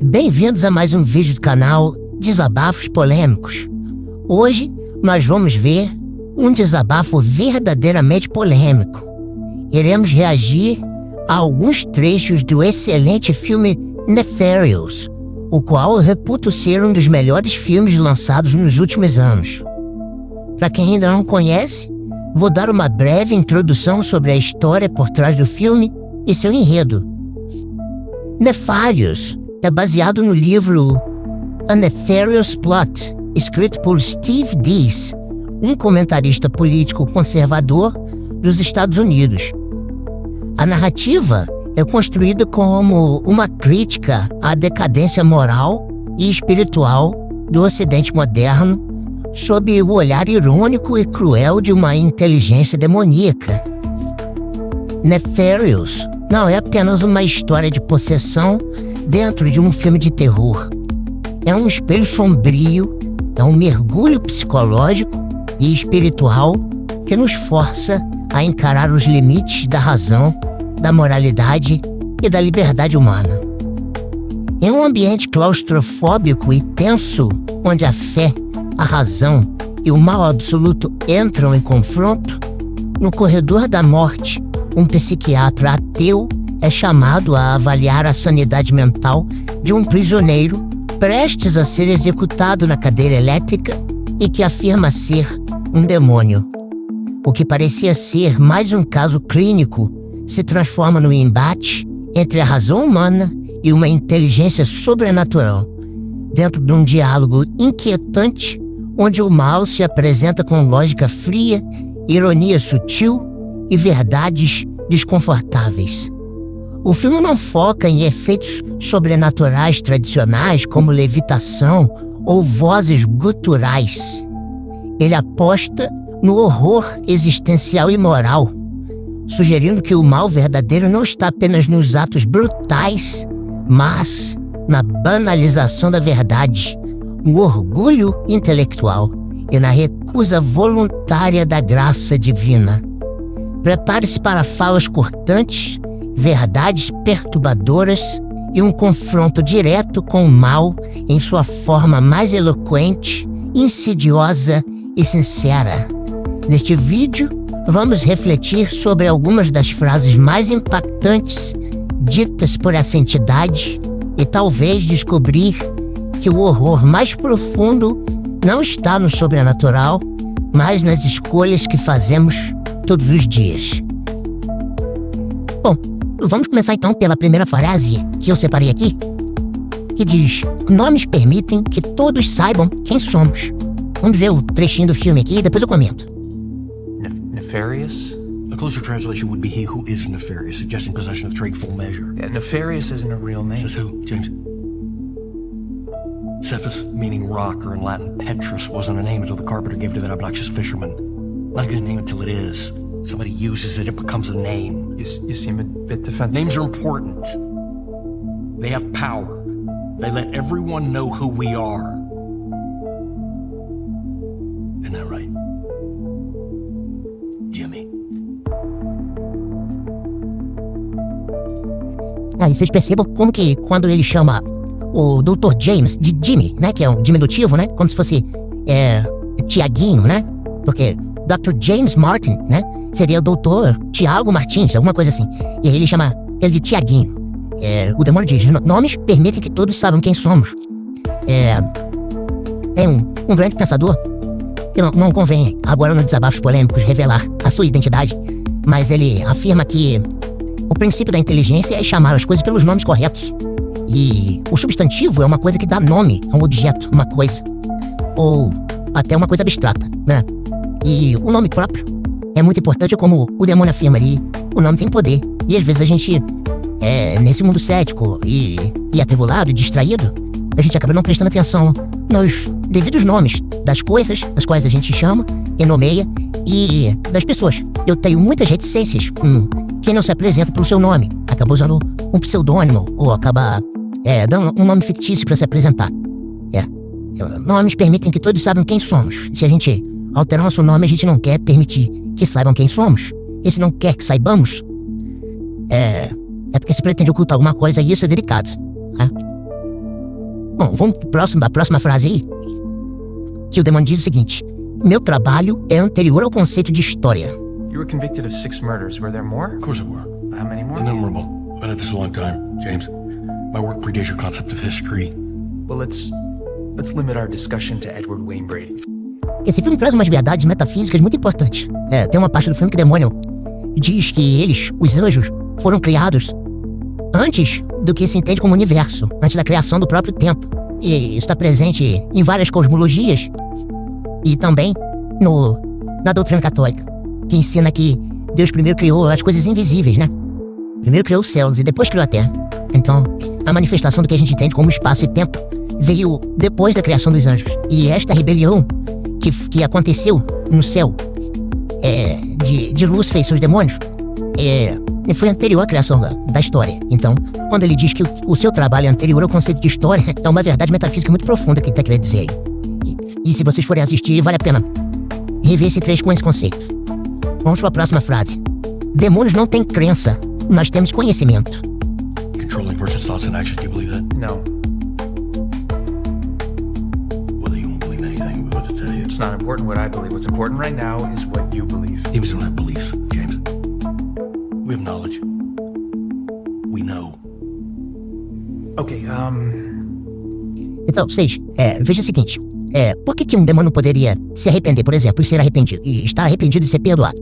Bem-vindos a mais um vídeo do canal Desabafos Polêmicos. Hoje nós vamos ver um desabafo verdadeiramente polêmico. Iremos reagir a alguns trechos do excelente filme Nefarious, o qual eu reputo ser um dos melhores filmes lançados nos últimos anos. Para quem ainda não conhece, vou dar uma breve introdução sobre a história por trás do filme e seu enredo. Nefarious é baseado no livro A Nefarious Plot, escrito por Steve Deace, um comentarista político conservador dos Estados Unidos. A narrativa é construída como uma crítica à decadência moral e espiritual do Ocidente moderno, sob o olhar irônico e cruel de uma inteligência demoníaca. Nefarious não é apenas uma história de possessão dentro de um filme de terror. É um espelho sombrio, é um mergulho psicológico e espiritual que nos força a encarar os limites da razão, da moralidade e da liberdade humana. Em um ambiente claustrofóbico e tenso, onde a fé, a razão e o mal absoluto entram em confronto, no corredor da morte, um psiquiatra ateu é chamado a avaliar a sanidade mental de um prisioneiro prestes a ser executado na cadeira elétrica e que afirma ser um demônio. O que parecia ser mais um caso clínico se transforma no embate entre a razão humana e uma inteligência sobrenatural, dentro de um diálogo inquietante onde o mal se apresenta com lógica fria, ironia sutil e verdades desconfortáveis. O filme não foca em efeitos sobrenaturais tradicionais como levitação ou vozes guturais. Ele aposta no horror existencial e moral, sugerindo que o mal verdadeiro não está apenas nos atos brutais, mas na banalização da verdade, no orgulho intelectual e na recusa voluntária da graça divina. Prepare-se para falas cortantes, verdades perturbadoras e um confronto direto com o mal em sua forma mais eloquente, insidiosa e sincera. Neste vídeo, vamos refletir sobre algumas das frases mais impactantes ditas por essa entidade e talvez descobrir que o horror mais profundo não está no sobrenatural, mas nas escolhas que fazemos todos os dias. Bom, vamos começar então pela primeira frase que eu separei aqui, que diz: nomes permitem que todos saibam quem somos. Vamos ver o trechinho do filme aqui e depois eu comento. Nefarious? A closer translation would be he who is nefarious, suggesting possession of trade full measure. Yeah, Nefarious isn't a real name. Says who, James? Cephas, meaning rock, or in Latin Petrus, wasn't a name until the carpenter gave it to that obnoxious fisherman. Not his name until it is. Somebody uses it, it becomes a name. You seem a bit defensive. Names are important. They have power. They let everyone know who we are. Isn't that right? Jimmy. Aí vocês percebam como que quando ele chama o Dr. James de Jimmy, né, que é um diminutivo, né, como se fosse Tiaguinho, né, porque Dr. James Martin, né, seria o Dr. Tiago Martins, alguma coisa assim, e aí ele chama ele de Tiaguinho. O demônio diz: nomes permitem que todos saibam quem somos. Tem um grande pensador que não convém agora nos desabafos polêmicos revelar a sua identidade, mas ele afirma que o princípio da inteligência é chamar as coisas pelos nomes corretos. E o substantivo é uma coisa que dá nome a um objeto, uma coisa, ou até uma coisa abstrata, né? E o nome próprio é muito importante, como o demônio afirma ali, o nome tem poder. E às vezes a gente, nesse mundo cético e atribulado e distraído, a gente acaba não prestando atenção nos devidos nomes das coisas as quais a gente chama e nomeia, e das pessoas. Eu tenho muitas reticências quem não se apresenta pelo seu nome, acaba usando um pseudônimo ou acaba dando um nome fictício para se apresentar. Nomes permitem que todos saibam quem somos. Se a gente alterar nosso nome, a gente não quer permitir que saibam quem somos. E se não quer que saibamos, é porque se pretende ocultar alguma coisa e isso é delicado. Né? Bom, vamos pra próxima frase aí. Que o demônio diz o seguinte: meu trabalho é anterior ao conceito de história. You were convicted of 6 murders. Were there more? Of course there were. How many more? Innumerable. I've been at this a long time, James. My work predates your concept of history. Well, let's limit our discussion to Edward Wainwright. Esse filme traz umas verdades metafísicas muito importantes. Tem uma parte do filme que o demônio diz que eles, os anjos, foram criados antes do que se entende como universo, antes da criação do próprio tempo. E isso está presente em várias cosmologias e também na doutrina católica, que ensina que Deus primeiro criou as coisas invisíveis, né? Primeiro criou os céus e depois criou a terra. Então, a manifestação do que a gente entende como espaço e tempo veio depois da criação dos anjos. E esta rebelião que aconteceu no céu de Lúcifer e seus demônios foi anterior à criação da história. Então, quando ele diz que o seu trabalho é anterior ao conceito de história, é uma verdade metafísica muito profunda que ele está querendo dizer aí. E se vocês forem assistir, vale a pena rever esse trecho com esse conceito. Vamos para a próxima frase. Demônios não têm crença, nós temos conhecimento. Controlling person's thoughts and actions, do you believe that? No, Whether you don't believe anything, I'm about to tell you. it's not important what I believe. What's important right now is what you believe. Humans don't have beliefs, James. We have knowledge. We know. Okay, Então, vocês, veja o seguinte. Por que um demônio poderia se arrepender, por exemplo, e ser arrependido, e estar arrependido e ser perdoado?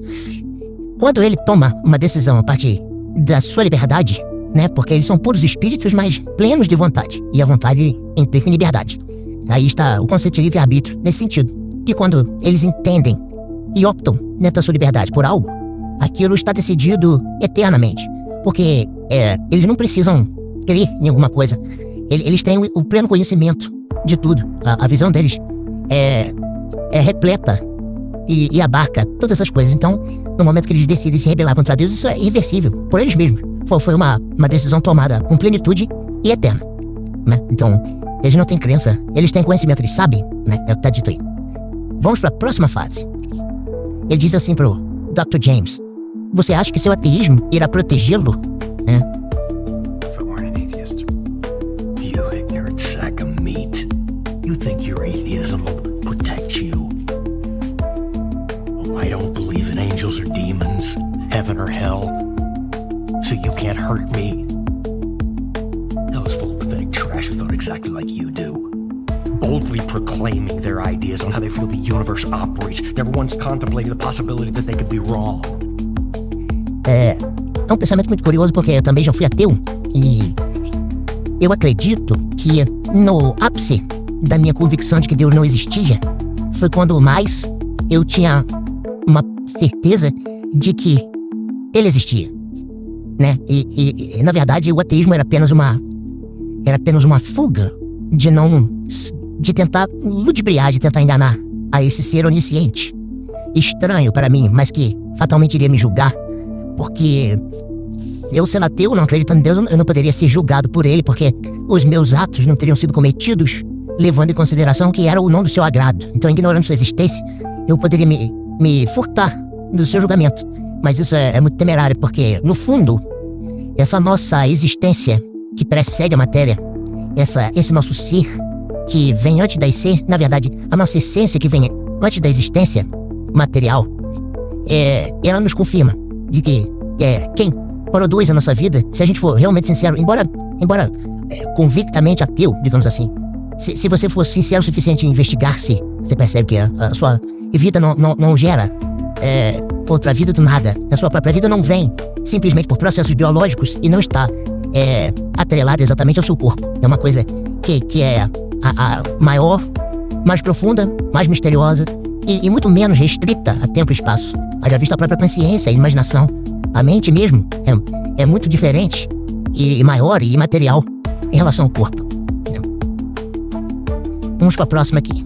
Quando ele toma uma decisão a partir da sua liberdade, né? Porque eles são puros espíritos, mas plenos de vontade. E a vontade implica em liberdade. Aí está o conceito de livre-arbítrio, nesse sentido. Que quando eles entendem e optam dentro da sua liberdade por algo, aquilo está decidido eternamente. Porque eles não precisam crer em alguma coisa. Eles têm o pleno conhecimento de tudo. A visão deles é repleta e abarca todas essas coisas. Então, no momento que eles decidem se rebelar contra Deus, isso é irreversível, por eles mesmos. Foi uma decisão tomada com plenitude e eterna, né? Então, eles não têm crença, eles têm conhecimento, eles sabem, né? É o que está dito aí. Vamos para a próxima fase. Ele diz assim pro Dr. James: você acha que seu ateísmo irá protegê-lo? if I weren't an atheist. You ignorant sack of meat. You think your atheism will protect you? Well, I don't believe in angels or demons, heaven or hell, so you can't hurt me. Hell is full of pathetic trash who thought exactly like you do. Boldly proclaiming their ideas on how they feel the universe operates, never once contemplating the possibility that they could be wrong. É um pensamento muito curioso, porque eu também já fui ateu. E eu acredito que no ápice da minha convicção de que Deus não existia foi quando mais eu tinha uma certeza de que ele existia, né? E na verdade o ateísmo era apenas uma fuga de tentar ludibriar, de tentar enganar a esse ser onisciente, estranho para mim, mas que fatalmente iria me julgar, porque eu, sendo ateu, não acreditando em Deus, eu não poderia ser julgado por ele, porque os meus atos não teriam sido cometidos levando em consideração que era ou não do seu agrado. Então, ignorando sua existência, eu poderia me furtar do seu julgamento. Mas isso é muito temerário, porque, no fundo, essa nossa existência que precede a matéria, esse nosso ser que vem antes da essência, na verdade, a nossa essência que vem antes da existência material, ela nos confirma de que quem produz a nossa vida, se a gente for realmente sincero, embora convictamente ateu, digamos assim, se você for sincero o suficiente em investigar-se, você percebe que a sua vida não gera outra vida do nada. A sua própria vida não vem simplesmente por processos biológicos e não está atrelada exatamente ao seu corpo. É uma coisa que é a maior, mais profunda, mais misteriosa e muito menos restrita a tempo e espaço. Haja vista a própria consciência e imaginação. A mente mesmo é muito diferente e maior e imaterial em relação ao corpo. Vamos para a próxima aqui.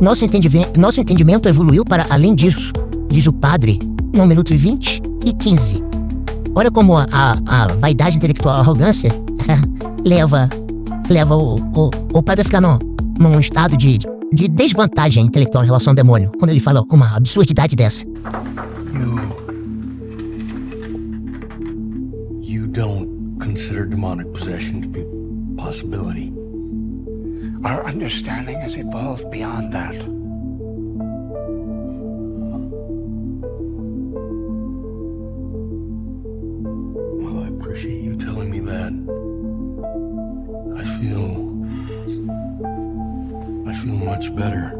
Nosso entendimento evoluiu para além disso, diz o padre, no minuto 20 e 15. Olha como a vaidade intelectual, a arrogância, leva o padre a ficar num estado de desvantagem intelectual em relação ao demônio, quando ele fala uma absurdidade dessa. You don't consider demonic possession to be a possibility. Our understanding has evolved beyond that. Well, I appreciate you telling me that. I feel much better.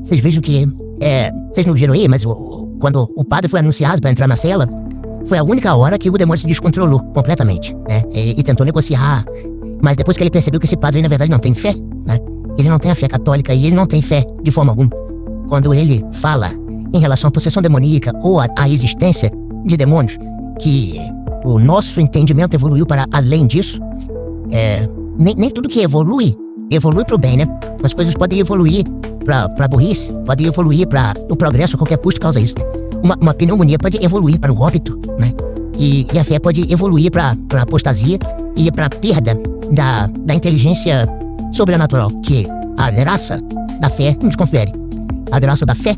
Vocês vejam que, vocês não viram aí, mas quando o padre foi anunciado pra entrar na cela, foi a única hora que o demônio se descontrolou completamente, né? E tentou negociar, mas depois que ele percebeu que esse padre, na verdade, não tem fé, né? Ele não tem a fé católica e ele não tem fé de forma alguma. Quando ele fala em relação à possessão demoníaca ou à existência de demônios, que o nosso entendimento evoluiu para além disso, nem tudo que evolui pro bem, né? As coisas podem evoluir pra burrice, podem evoluir para o progresso a qualquer custo causa isso, né? Uma pneumonia pode evoluir para o óbito, né? E a fé pode evoluir pra apostasia e pra perda da inteligência sobrenatural, que a graça da fé nos confere. A graça da fé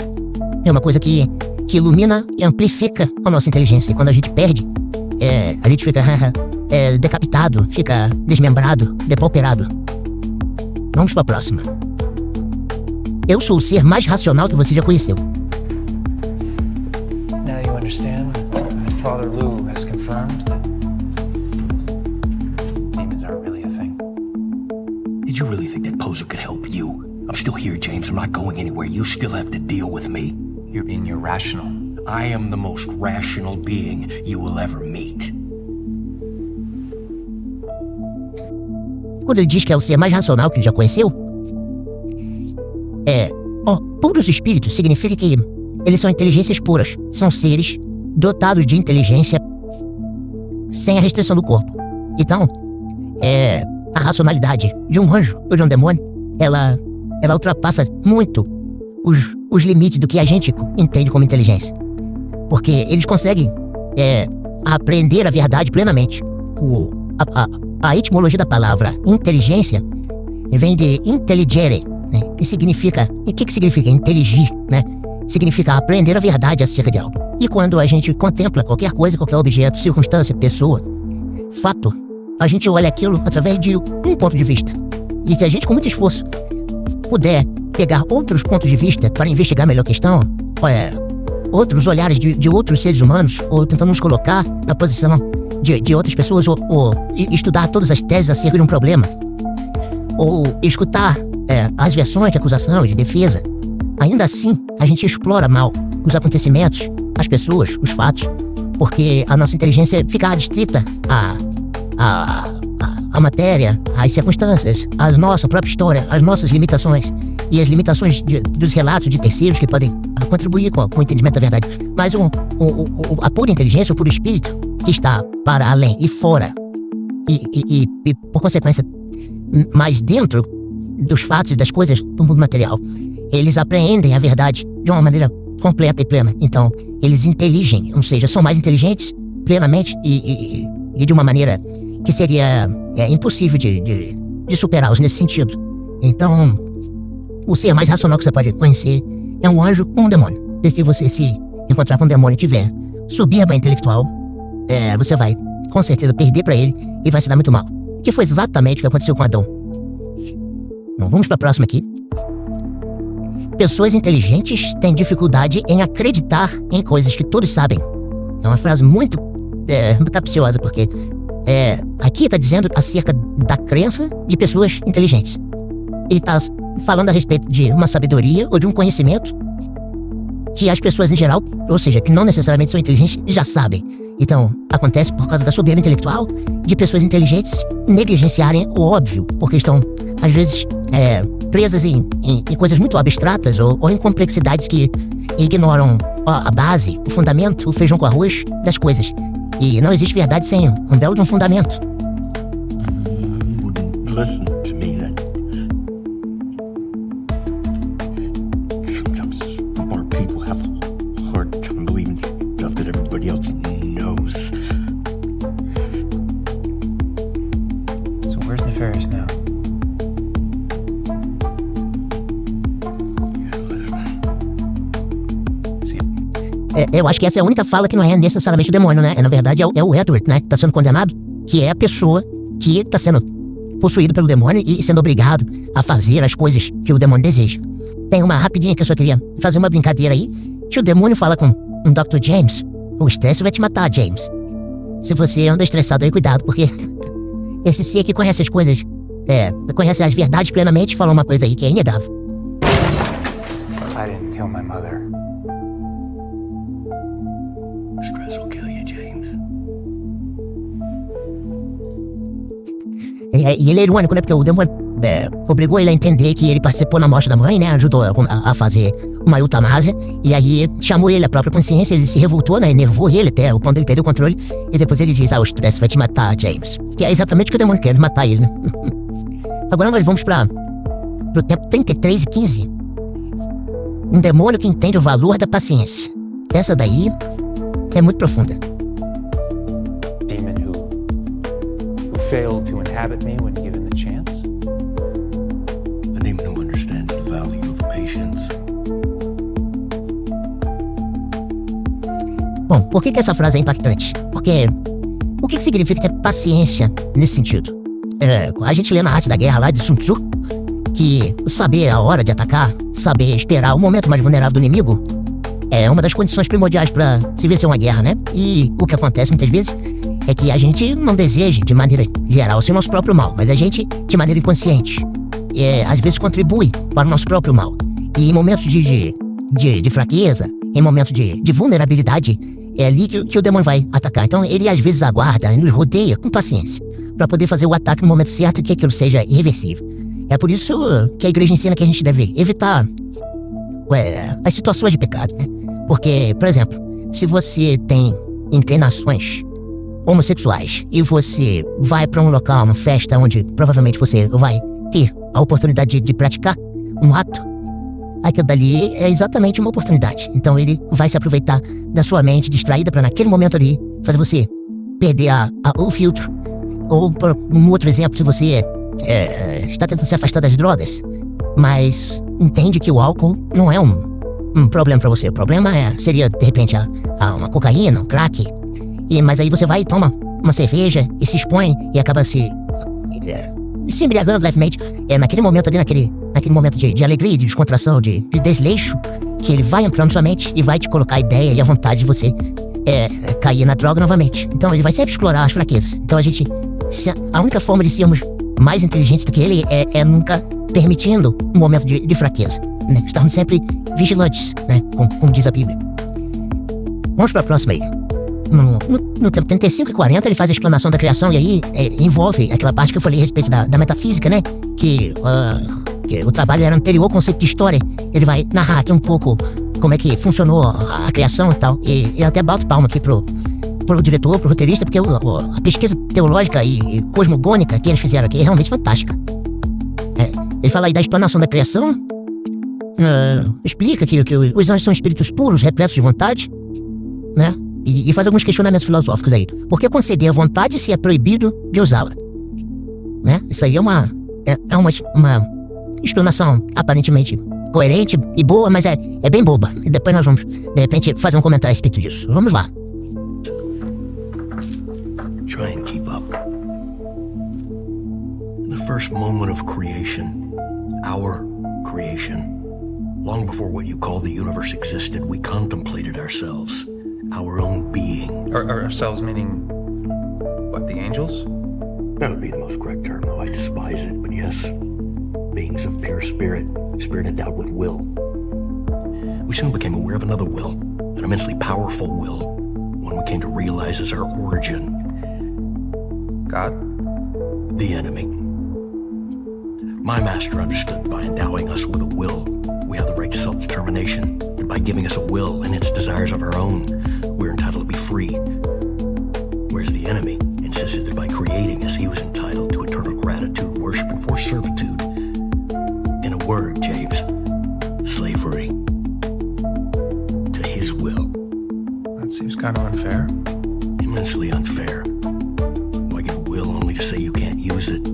é uma coisa que ilumina e amplifica a nossa inteligência. E quando a gente perde, a gente fica decapitado, fica desmembrado, depauperado. Vamos pra próxima. Eu sou o ser mais racional que você já conheceu. Now you understand that Father Lou has confirmed that demons aren't really a thing. Did you really think that poser could help you? I'm still here, James. I'm not going anywhere. You still have to deal with me. You're being irrational. I am the most rational being you will ever meet. Quando ele diz que é o ser mais racional que ele já conheceu, puros espíritos significa que eles são inteligências puras. São seres dotados de inteligência sem a restrição do corpo. Então, a racionalidade de um anjo ou de um demônio, ela ultrapassa muito os limites do que a gente entende como inteligência. Porque eles conseguem aprender a verdade plenamente. A etimologia da palavra inteligência vem de intelligere, né? Que significa... E o que significa inteligir, né? Significa aprender a verdade acerca de algo. E quando a gente contempla qualquer coisa, qualquer objeto, circunstância, pessoa, fato, a gente olha aquilo através de um ponto de vista. E se a gente, com muito esforço, puder pegar outros pontos de vista para investigar melhor a questão, outros olhares de outros seres humanos, ou tentando nos colocar na posição de outras pessoas, ou estudar todas as teses acerca de um problema, ou escutar as versões de acusação e de defesa, ainda assim a gente explora mal os acontecimentos, as pessoas, os fatos, porque a nossa inteligência fica adstrita à matéria, às circunstâncias, à nossa própria história, às nossas limitações e as limitações dos relatos de terceiros que podem contribuir com o entendimento da verdade. Mas a pura inteligência, o puro espírito, que está para além e fora e por consequência mais dentro dos fatos e das coisas do mundo material, eles apreendem a verdade de uma maneira completa e plena. Então, eles inteligem, ou seja, são mais inteligentes plenamente e de uma maneira que seria impossível de superá-los nesse sentido. Então, o ser mais racional que você pode conhecer é um anjo ou um demônio. E se você se encontrar com um demônio e tiver soberba intelectual, você vai, com certeza, perder pra ele e vai se dar muito mal. Que foi exatamente o que aconteceu com Adão. Bom, vamos pra próxima aqui. Pessoas inteligentes têm dificuldade em acreditar em coisas que todos sabem. É uma frase muito capciosa, porque aqui tá dizendo acerca da crença de pessoas inteligentes. Ele tá falando a respeito de uma sabedoria ou de um conhecimento que as pessoas em geral, ou seja, que não necessariamente são inteligentes, já sabem. Então, acontece por causa da soberba intelectual de pessoas inteligentes negligenciarem o óbvio, porque estão, às vezes, presas em coisas muito abstratas ou em complexidades que ignoram a base, o fundamento, o feijão com arroz das coisas. E não existe verdade sem um belo de um fundamento. Listen to me. Sometimes smart people have a hard time believing stuff that everybody else knows. So where's Nefarious now? Eu acho que essa é a única fala que não é necessariamente o demônio, né? Na verdade, é o Edward, né? Que tá sendo condenado, que é a pessoa que tá sendo possuído pelo demônio e sendo obrigado a fazer as coisas que o demônio deseja. Tem uma rapidinha que eu só queria fazer uma brincadeira aí, que o demônio fala com um Dr. James: o estresse vai te matar, James. Se você anda estressado aí, cuidado, porque esse ser aqui conhece as coisas, conhece as verdades plenamente, falou uma coisa aí que é inegável. I didn't kill my mother. Stress will kill you, James. E ele é irônico, né? Porque o demônio obrigou ele a entender que ele participou na morte da mãe, né? Ajudou a fazer uma eutanásia. E aí chamou ele a própria consciência, ele se revoltou, né? Enervou ele até o ponto de ele perder o controle. E depois ele diz: o estresse vai te matar, James. Que é exatamente o que o demônio quer, matar ele, né? Agora nós vamos pro tempo 33 e 15. Um demônio que entende o valor da paciência. Essa daí é muito profunda. Demon who failed to inhabit me when given the chance. A demon who understands the value of patience. Bom, por que essa frase é impactante? Porque o que significa ter paciência nesse sentido? A gente lê na Arte da Guerra lá de Sun Tzu que saber a hora de atacar, saber esperar o momento mais vulnerável do inimigo é uma das condições primordiais para se vencer uma guerra, né? E o que acontece muitas vezes é que a gente não deseja, de maneira geral, o nosso próprio mal, mas a gente, de maneira inconsciente, às vezes contribui para o nosso próprio mal. E em momentos de fraqueza, em momentos de vulnerabilidade, é ali que o demônio vai atacar. Então ele às vezes aguarda, nos rodeia com paciência, para poder fazer o ataque no momento certo e que aquilo seja irreversível. É por isso que a igreja ensina que a gente deve evitar as situações de pecado, né? Porque, por exemplo, se você tem inclinações homossexuais e você vai para um local, uma festa onde provavelmente você vai ter a oportunidade de praticar um ato, aquilo dali é exatamente uma oportunidade. Então ele vai se aproveitar da sua mente distraída para naquele momento ali fazer você perder o filtro. Ou, por um outro exemplo, se você está tentando se afastar das drogas, mas entende que o álcool não é um problema pra você. O problema seria, de repente, uma cocaína, um crack. Mas aí você vai e toma uma cerveja e se expõe e acaba se embriagando levemente. É naquele momento ali, naquele momento de alegria, de descontração, de desleixo, que ele vai entrar na sua mente e vai te colocar a ideia e a vontade de você cair na droga novamente. Então ele vai sempre explorar as fraquezas. Então a única forma de sermos mais inteligentes do que ele é nunca permitindo um momento de fraqueza, né? Estamos sempre vigilantes, né? Como diz a Bíblia. Vamos para a próxima aí. No tempo 35 e 40 ele faz a explanação da criação e aí envolve aquela parte que eu falei a respeito da metafísica, né? Que o trabalho era anterior ao conceito de história. Ele vai narrar aqui um pouco como é que funcionou a criação e tal. E eu até bato palma aqui pro diretor, pro roteirista, porque a pesquisa teológica e cosmogônica que eles fizeram aqui é realmente fantástica. Ele fala aí da explanação da criação, explica que os anjos são espíritos puros, repletos de vontade, né? E faz alguns questionamentos filosóficos aí. Por que conceder a vontade se é proibido de usá-la? Né? Isso aí é uma explanação aparentemente coerente e boa, mas é bem boba. E depois nós vamos, de repente, fazer um comentário a respeito disso. Vamos lá. Try and keep up. In the first moment of creation, our creation, long before what you call the universe existed, we contemplated ourselves, our own being. Ourselves meaning what, the angels? That would be the most correct term, though I despise it, but yes. Beings of pure spirit endowed with will. We soon became aware of another will, an immensely powerful will, one we came to realize as our origin. God? The enemy. My master understood by endowing us with a will, we have the right to self-determination, and by giving us a will and its desires of our own, we're entitled to be free. Whereas the enemy insisted that by creating us, he was entitled to eternal gratitude, worship, and forced servitude. In a word, James, slavery to his will. That seems kind of unfair. Immensely unfair. Why give a will only to say you can't use it?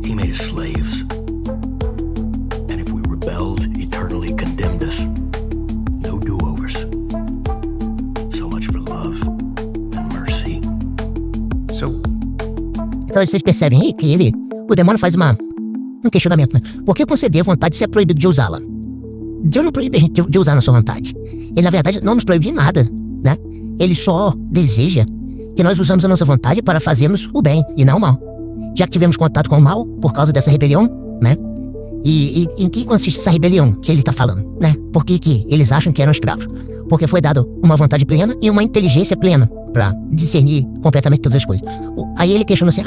He made us slaves. And if we rebelled, eternally condemned us. No do-overs. So much for love. Então vocês percebem aí que o demônio faz um questionamento, né? Por que conceder vontade se é proibido de usá-la? Deus não proíbe a gente de usar a nossa vontade. Ele, na verdade, não nos proíbe de nada, né? Ele só deseja que nós usamos a nossa vontade para fazermos o bem e não o mal. Já que tivemos contato com o mal por causa dessa rebelião, né? E em que consiste essa rebelião que ele está falando, né? Por que eles acham que eram escravos? Porque foi dado uma vontade plena e uma inteligência plena para discernir completamente todas as coisas. Aí ele questiona assim,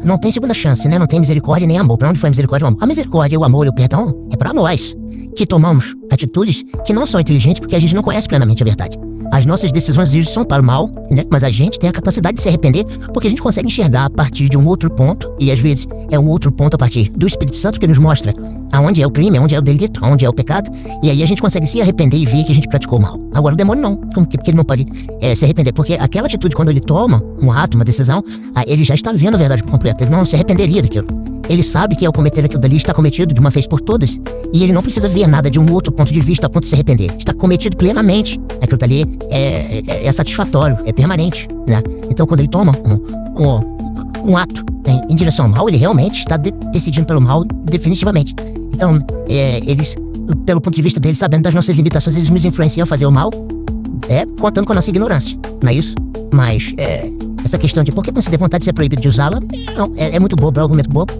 não tem segunda chance, né? Não tem misericórdia nem amor. Pra onde foi a misericórdia e o amor? A misericórdia, o amor e o perdão é para nós, que tomamos atitudes que não são inteligentes porque a gente não conhece plenamente a verdade. As nossas decisões às vezes são para o mal, né? Mas a gente tem a capacidade de se arrepender porque a gente consegue enxergar a partir de um outro ponto, e às vezes é um outro ponto a partir do Espírito Santo que nos mostra aonde é o crime, aonde é o delito, aonde é o pecado, e aí a gente consegue se arrepender e ver que a gente praticou mal. Agora o demônio não, porque ele não pode se arrepender, porque aquela atitude, quando ele toma um ato, uma decisão, ele já está vendo a verdade completa, ele não se arrependeria daquilo. Ele sabe que ao cometer aquilo dali está cometido de uma vez por todas, e ele não precisa ver nada de um outro ponto de vista a ponto de se arrepender. Está cometido plenamente. Aquilo dali é satisfatório, é permanente, né? Então quando ele toma um ato em direção ao mal, ele realmente está decidindo pelo mal definitivamente. Então, eles, pelo ponto de vista deles, sabendo das nossas limitações, eles nos influenciam a fazer o mal, contando com a nossa ignorância, não é isso? Mas, essa questão de por que conceder vontade de ser proibido de usá-la é muito bobo, é um argumento bobo,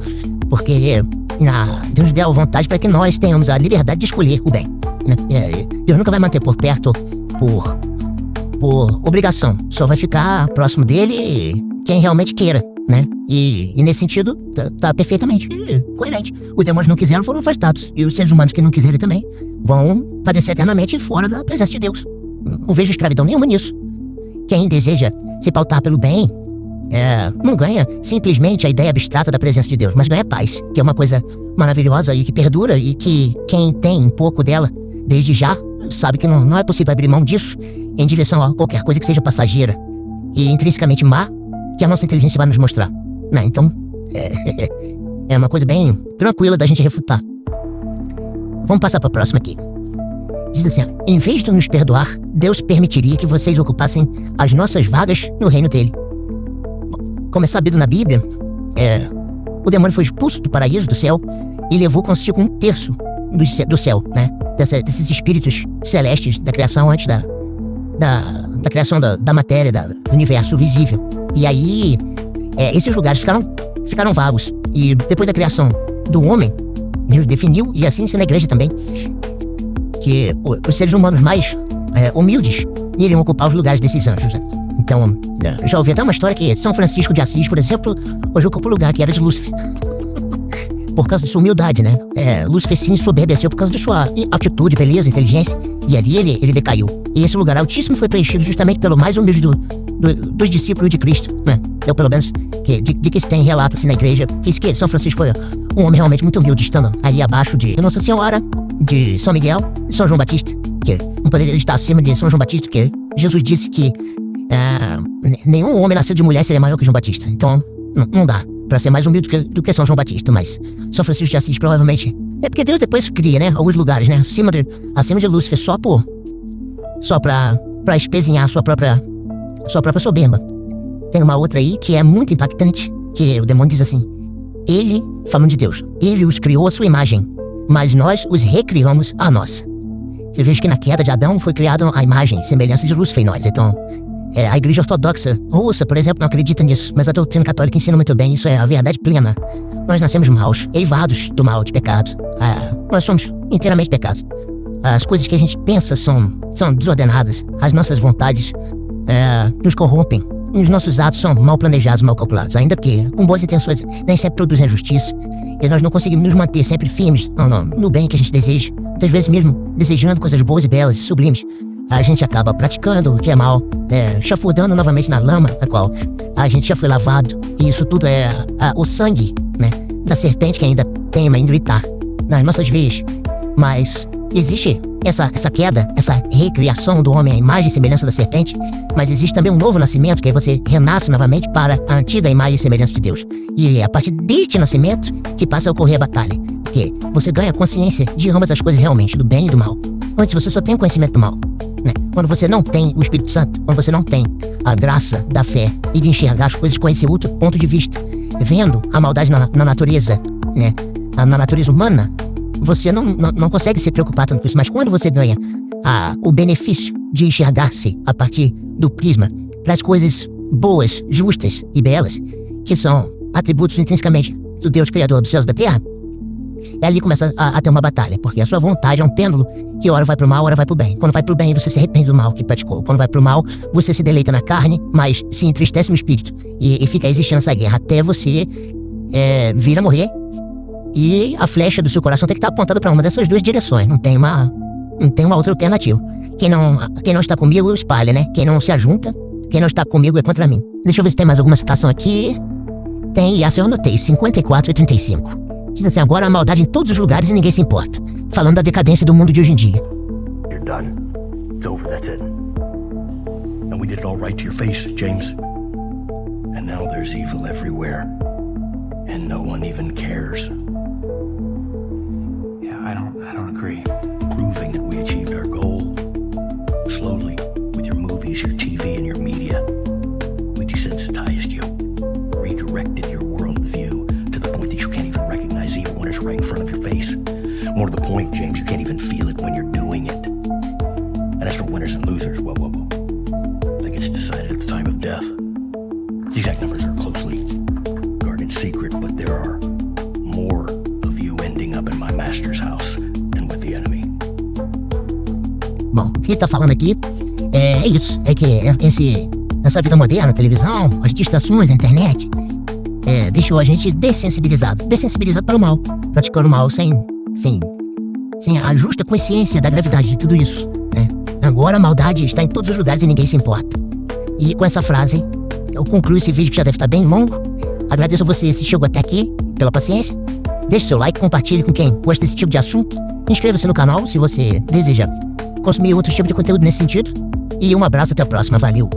porque Deus nos deu vontade para que nós tenhamos a liberdade de escolher o bem, né? Deus nunca vai manter por perto por obrigação, só vai ficar próximo dele quem realmente queira, né? E nesse sentido, tá perfeitamente coerente. Os demônios não quiseram, foram afastados, e os seres humanos que não quiserem também vão padecer eternamente fora da presença de Deus. Não vejo escravidão nenhuma nisso. Quem deseja se pautar pelo bem não ganha simplesmente a ideia abstrata da presença de Deus, mas ganha paz, que é uma coisa maravilhosa e que perdura, e que quem tem um pouco dela desde já sabe que não é possível abrir mão disso em direção a qualquer coisa que seja passageira e intrinsecamente má, que a nossa inteligência vai nos mostrar, né? Então é uma coisa bem tranquila da gente refutar. Vamos passar para a próxima aqui. Diz assim, em vez de nos perdoar, Deus permitiria que vocês ocupassem as nossas vagas no reino dele. Como é sabido na Bíblia, o demônio foi expulso do paraíso, do céu, e levou consigo 1/3 do céu, né? Desses espíritos celestes da criação antes da criação da matéria, do universo visível. E aí, esses lugares ficaram vagos. E depois da criação do homem, Deus definiu, e assim na igreja também, que os seres humanos mais humildes iriam ocupar os lugares desses anjos, né? Então, eu já ouvi até uma história que São Francisco de Assis, por exemplo, hoje ocupa o lugar que era de Lúcifer. Por causa de sua humildade, né? Lúcifer se ensoberbeceu por causa de sua altitude, beleza, inteligência, e ali ele decaiu. E esse lugar altíssimo foi preenchido justamente pelo mais humilde dos discípulos de Cristo, né? Eu, pelo menos, de que se tem relato assim na igreja, diz que São Francisco foi um homem realmente muito humilde, estando ali abaixo de Nossa Senhora, de São Miguel e São João Batista, que não poderia estar acima de São João Batista, porque Jesus disse que nenhum homem nascido de mulher seria maior que João Batista. Então, não dá pra ser mais humilde do que São João Batista, mas São Francisco de Assis provavelmente porque Deus depois cria, né, alguns lugares, né, acima de Lúcifer, só pra espezinhar sua própria soberba. Tem uma outra aí que é muito impactante, que o demônio diz assim: ele, falando de Deus, ele os criou à sua imagem, mas nós os recriamos à nossa. Você veja que na queda de Adão foi criada a imagem e semelhança de Lúcifer em nós. Então, a igreja ortodoxa russa, por exemplo, não acredita nisso, mas a doutrina católica ensina muito bem, isso é a verdade plena. Nós nascemos maus, eivados do mal, de pecado. Nós somos inteiramente pecados. As coisas que a gente pensa são desordenadas, as nossas vontades nos corrompem, e os nossos atos são mal planejados, mal calculados, ainda que com boas intenções nem sempre produzem justiça, e nós não conseguimos nos manter sempre firmes no bem que a gente deseja. Muitas vezes mesmo desejando coisas boas e belas e sublimes, a gente acaba praticando o que é mal, chafurdando novamente na lama a qual a gente já foi lavado, e isso tudo é o sangue, né, da serpente que ainda teima em gritar nas nossas veias. Mas existe essa queda, essa recriação do homem à imagem e semelhança da serpente, mas existe também um novo nascimento, que aí você renasce novamente para a antiga imagem e semelhança de Deus. E é a partir deste nascimento que passa a ocorrer a batalha, porque você ganha consciência de ambas as coisas realmente, do bem e do mal. Antes você só tem conhecimento do mal, né? Quando você não tem o Espírito Santo, quando você não tem a graça da fé e de enxergar as coisas com esse outro ponto de vista, vendo a maldade na natureza, né? Na natureza humana, você não consegue se preocupar tanto com isso. Mas quando você ganha o benefício de enxergar-se a partir do prisma para as coisas boas, justas e belas, que são atributos intrinsecamente do Deus Criador dos céus e da terra, e ali começa a ter uma batalha, porque a sua vontade é um pêndulo que ora vai pro mal, ora vai pro bem. Quando vai pro bem, você se arrepende do mal que praticou. Quando vai pro mal, você se deleita na carne, mas se entristece no espírito. E fica existindo essa guerra até você vir a morrer. E a flecha do seu coração tem que estar apontada para uma dessas duas direções. Não tem uma outra alternativa. Quem não está comigo, espalha, né? Quem não se ajunta, quem não está comigo é contra mim. Deixa eu ver se tem mais alguma citação aqui. Tem, e essa eu anotei, 54 e 35. Diz assim: agora a maldade em todos os lugares e ninguém se importa. Falando da decadência do mundo de hoje em dia. You're done. It's over, that's it. And we did it all right to your face, James. And now there's evil everywhere. And no one even cares. Yeah, I don't agree. Proving that we achieved our goal. Slowly, with your movies, your TV, and your media. We desensitized you. Redirected your worldview to the point that you can't even recognize evil when it's right in front of your face. More to the point, James, you can't even feel it when you're doing it. And as for winners and losers, well, that gets decided at the time of death. The exact numbers are closely guarded secret, but there are more of you ending up in my master's house than with the enemy. Bom, o que ele tá falando aqui é isso. É que essa vida moderna, a televisão, as distrações, a internet, deixou a gente dessensibilizado para o mal, praticando o mal sem a justa consciência da gravidade de tudo isso, né? Agora a maldade está em todos os lugares e ninguém se importa. E com essa frase, eu concluo esse vídeo que já deve estar bem longo. Agradeço a você se chegou até aqui, pela paciência. Deixe seu like, compartilhe com quem gosta desse tipo de assunto. Inscreva-se no canal se você deseja consumir outro tipo de conteúdo nesse sentido. E um abraço, até a próxima, valeu!